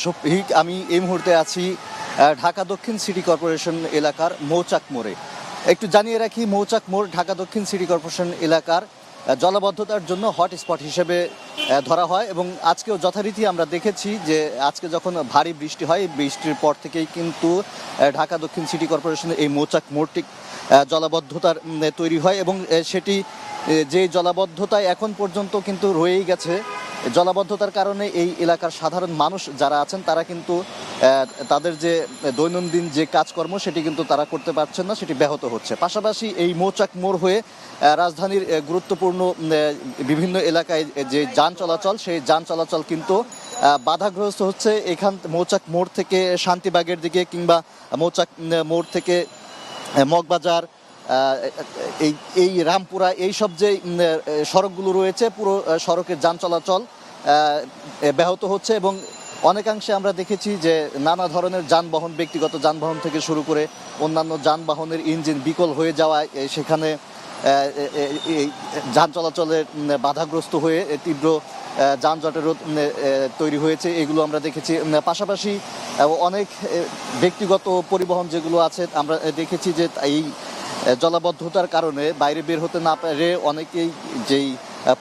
শফিক, আমি এই মুহূর্তে আছি ঢাকা দক্ষিণ সিটি কর্পোরেশন এলাকার মৌচাক মোড়ে। একটু জানিয়ে রাখি, মৌচাক মোড় ঢাকা দক্ষিণ সিটি কর্পোরেশন এলাকার জলাবদ্ধতার জন্য হটস্পট হিসেবে ধরা হয় এবং আজকেও যথারীতি আমরা দেখেছি যে আজকে যখন ভারী বৃষ্টি হয়, বৃষ্টির পর থেকেই কিন্তু ঢাকা দক্ষিণ সিটি কর্পোরেশনের এই মৌচাক মোড়টি জলাবদ্ধতার তৈরি হয় এবং সেটি যে জলাবদ্ধতায় এখন পর্যন্ত কিন্তু রয়েই গেছে। জলাবদ্ধতার কারণে এই এলাকার সাধারণ মানুষ যারা আছেন তারা কিন্তু তাদের যে দৈনন্দিন যে কাজকর্ম সেটি কিন্তু তারা করতে পারছেন না, সেটি ব্যাহত হচ্ছে। পাশাপাশি এই মৌচাক মোড় হয়ে রাজধানীর গুরুত্বপূর্ণ বিভিন্ন এলাকায় যে যান চলাচল, সেই যান চলাচল কিন্তু বাধাগ্রস্ত হচ্ছে। মৌচাক মোড় থেকে শান্তিবাগের দিকে কিংবা মৌচাক মোড় থেকে মগবাজার, এই এই রামপুরা, এইসব যে সড়কগুলো রয়েছে, পুরো সড়কের যান চলাচল ব্যাহত হচ্ছে এবং অনেকাংশে আমরা দেখেছি যে নানা ধরনের যানবাহন, ব্যক্তিগত যানবাহন থেকে শুরু করে অন্যান্য যানবাহনের ইঞ্জিন বিকল হয়ে যাওয়ায় সেখানে যান চলাচলের বাধাগ্রস্ত হয়ে তীব্র যানজটের তৈরি হয়েছে, এগুলো আমরা দেখেছি। পাশাপাশি অনেক ব্যক্তিগত পরিবহন যেগুলো আছে, আমরা দেখেছি যে এই জলাবদ্ধতার কারণে বাইরে বের হতে না পারে অনেকেই যেই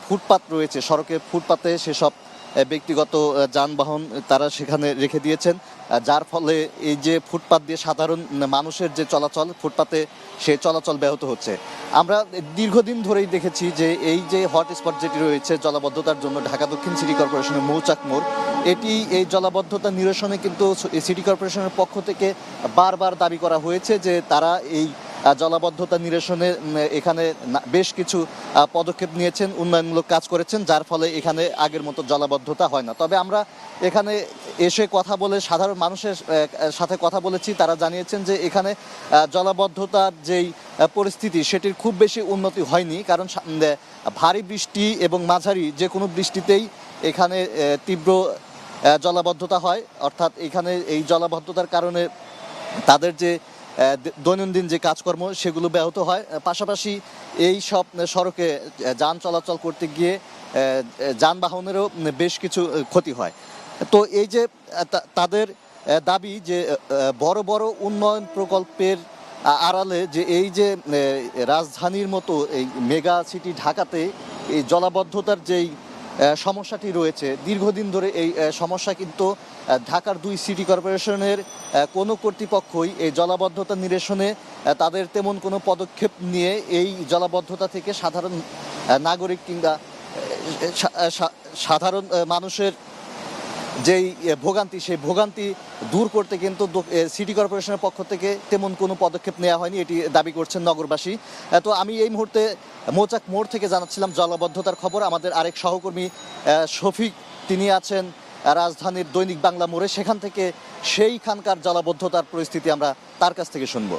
ফুটপাত রয়েছে, সড়কে ফুটপাতে সেসব ব্যক্তিগত যানবাহন তারা সেখানে রেখে দিয়েছেন, যার ফলে এই যে ফুটপাত দিয়ে সাধারণ মানুষের যে চলাচল, ফুটপাতে সে চলাচল ব্যাহত হচ্ছে। আমরা দীর্ঘদিন ধরেই দেখেছি যে এই যে হটস্পট যেটি রয়েছে জলাবদ্ধতার জন্য ঢাকা দক্ষিণ সিটি কর্পোরেশনের মৌচাক মোড়, এটি এই জলাবদ্ধতা নিরসনে কিন্তু সিটি কর্পোরেশনের পক্ষ থেকে বারবার দাবি করা হয়েছে যে তারা এই জলাবদ্ধতা নিরসনে এখানে বেশ কিছু পদক্ষেপ নিয়েছেন, উন্নয়নমূলক কাজ করেছেন, যার ফলে এখানে আগের মতো জলাবদ্ধতা হয় না। তবে আমরা এখানে এসে কথা বলে সাধারণ মানুষের সাথে কথা বলেছি, তারা জানিয়েছেন যে এখানে জলাবদ্ধতার যেই পরিস্থিতি সেটির খুব বেশি উন্নতি হয়নি, কারণ ভারী বৃষ্টি এবং মাঝারি যে কোনো বৃষ্টিতেই এখানে তীব্র জলাবদ্ধতা হয়। অর্থাৎ এখানে এই জলাবদ্ধতার কারণে তাদের যে দৈনন্দিন যে কাজকর্ম সেগুলো ব্যাহত হয়। পাশাপাশি এই সব সড়কে যান চলাচল করতে গিয়ে যানবাহনেরও বেশ কিছু ক্ষতি হয়। তো এই যে তাদের দাবি যে বড় বড় উন্নয়ন প্রকল্পের আড়ালে যে এই যে রাজধানীর মতো এই মেগা সিটি ঢাকাতে এই জলাবদ্ধতার যেই সমস্যাটি রয়েছে, দীর্ঘদিন ধরে এই সমস্যা কিন্তু ঢাকার দুই সিটি কর্পোরেশনের কোনো কর্তৃপক্ষই এই জলাবদ্ধতা নিরসনে তাদের তেমন কোনো পদক্ষেপ নিয়ে এই জলাবদ্ধতা থেকে সাধারণ নাগরিক কিংবা সাধারণ মানুষের যেই ভোগান্তি, সেই ভোগান্তি দূর করতে কিন্তু সিটি কর্পোরেশনের পক্ষ থেকে তেমন কোনো পদক্ষেপ নেওয়া হয়নি, এটি দাবি করছেন নগরবাসী। তো আমি এই মুহূর্তে মৌচাক মোড় থেকে জানাচ্ছিলাম জলাবদ্ধতার খবর। আমাদের আরেক সহকর্মী শফিক, তিনি আছেন রাজধানীর দৈনিক বাংলা মোড়ে, সেখান থেকে সেইখানকার জলাবদ্ধতার পরিস্থিতি আমরা তার কাছ থেকে শুনবো।